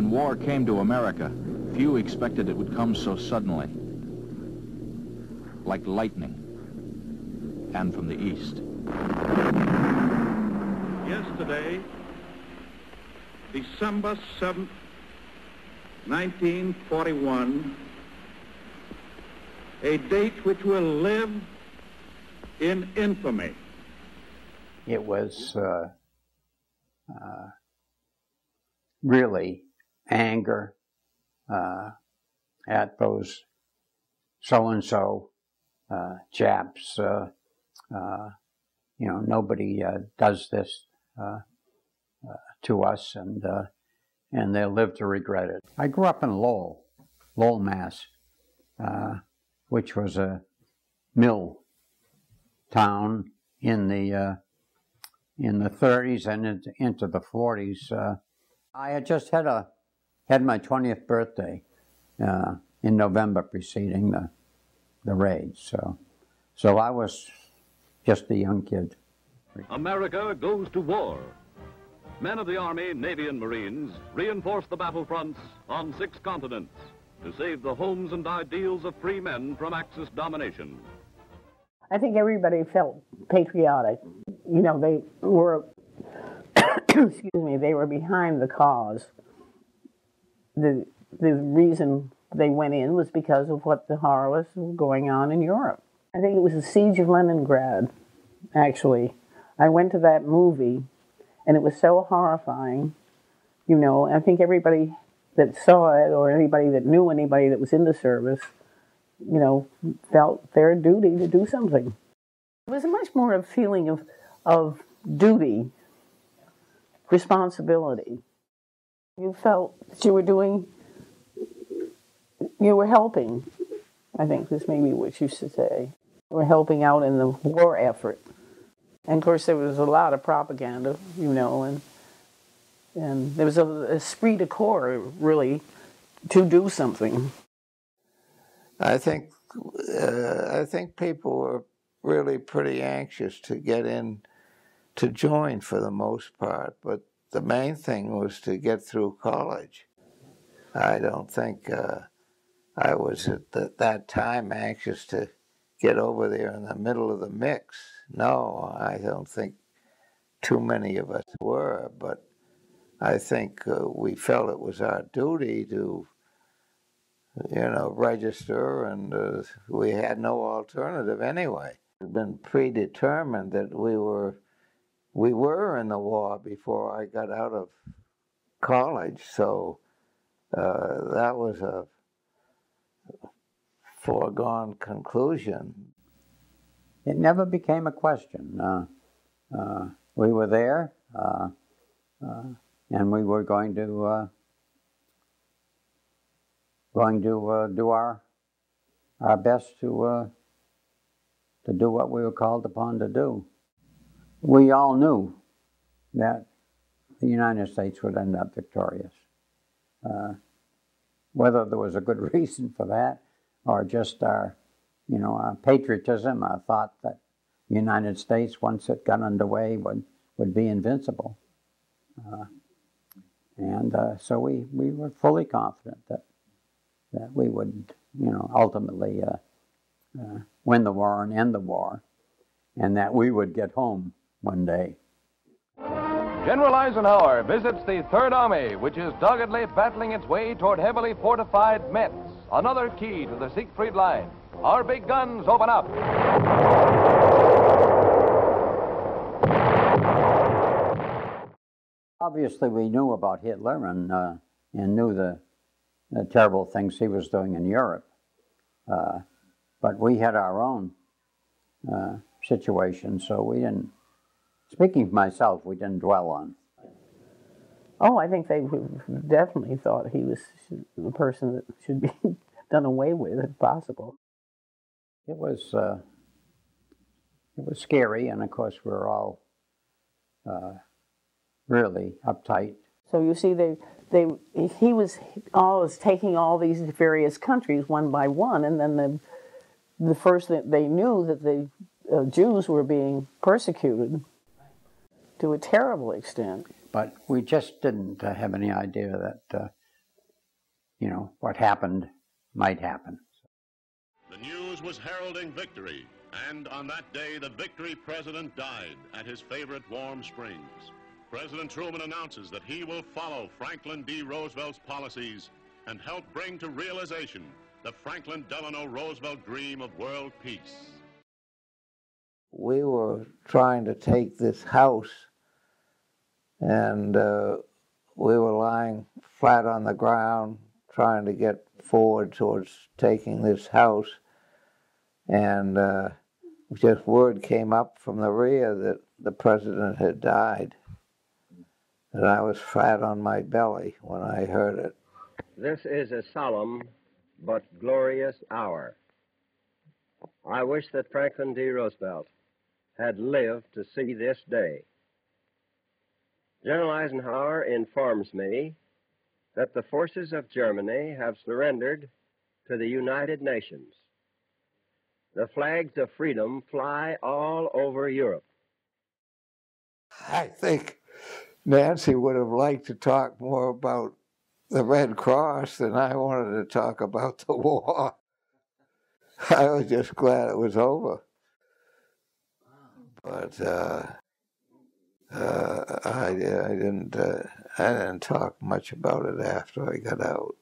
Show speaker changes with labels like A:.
A: When war came to America, few expected it would come so suddenly, like lightning, and from the east.
B: Yesterday, December 7th, 1941, a date which will live in infamy.
C: It was really anger at those so-and-so chaps. You know, nobody does this to us, and they'll live to regret it. I grew up in Lowell, Mass, which was a mill town in the 30s and into the 40s. I had just had my 20th birthday in November preceding the raid, so I was just a young kid.
D: America goes to war. Men of the Army, Navy, and Marines reinforce the battlefronts on 6 continents to save the homes and ideals of free men from Axis domination.
E: I think everybody felt patriotic. You know, they were, excuse me, they were behind the cause. The reason they went in was because of what the horrors were going on in Europe. I think it was the siege of Leningrad, actually. I went to that movie, and it was so horrifying. You know, I think everybody that saw it, or anybody that knew anybody that was in the service, you know, felt their duty to do something. It was much more a feeling of duty, responsibility. You felt that you were doing, you were helping, I think this may be what you should say. You were helping out in the war effort. And of course there was a lot of propaganda, you know, and there was a esprit de corps, really, to do something.
F: I think people were really pretty anxious to get in, to join for the most part, but the main thing was to get through college. I don't think I was at that time anxious to get over there in the middle of the mix. No, I don't think too many of us were, but I think we felt it was our duty to, you know, register, and we had no alternative anyway. It had been predetermined that we were in the war before I got out of college, so that was a foregone conclusion.
C: It never became a question. We were there, and we were going to do our best to do what we were called upon to do. We all knew that the United States would end up victorious. Whether there was a good reason for that, or just our patriotism, our thought that the United States, once it got underway, would be invincible. So we were fully confident that we would, ultimately win the war and end the war, and that we would get home one day.
G: General Eisenhower visits the Third Army, which is doggedly battling its way toward heavily fortified Metz, another key to the Siegfried Line. Our big guns open up.
C: Obviously, we knew about Hitler and knew the terrible things he was doing in Europe. But we had our own situation, so we didn't, speaking for myself, we didn't dwell on.
E: Oh, I think they definitely thought he was the person that should be done away with, if possible.
C: It was scary, and of course we were all really uptight.
E: So you see, he was always taking all these various countries one by one, and then the first that they knew that the Jews were being persecuted to a terrible extent.
C: But we just didn't have any idea that you know, what happened might happen.
H: The news was heralding victory, and on that day, the victory president died at his favorite Warm Springs. President Truman announces that he will follow Franklin D. Roosevelt's policies and help bring to realization the Franklin Delano Roosevelt dream of world peace.
F: We were trying to take this house, and we were lying flat on the ground trying to get forward towards taking this house, and just word came up from the rear that the president had died. And I was flat on my belly when I heard it.
I: This is a solemn but glorious hour. I wish that Franklin D. Roosevelt had lived to see this day. General Eisenhower informs me that the forces of Germany have surrendered to the United Nations. The flags of freedom fly all over Europe.
F: I think Nancy would have liked to talk more about the Red Cross than I wanted to talk about the war. I was just glad it was over. But I didn't talk much about it after I got out.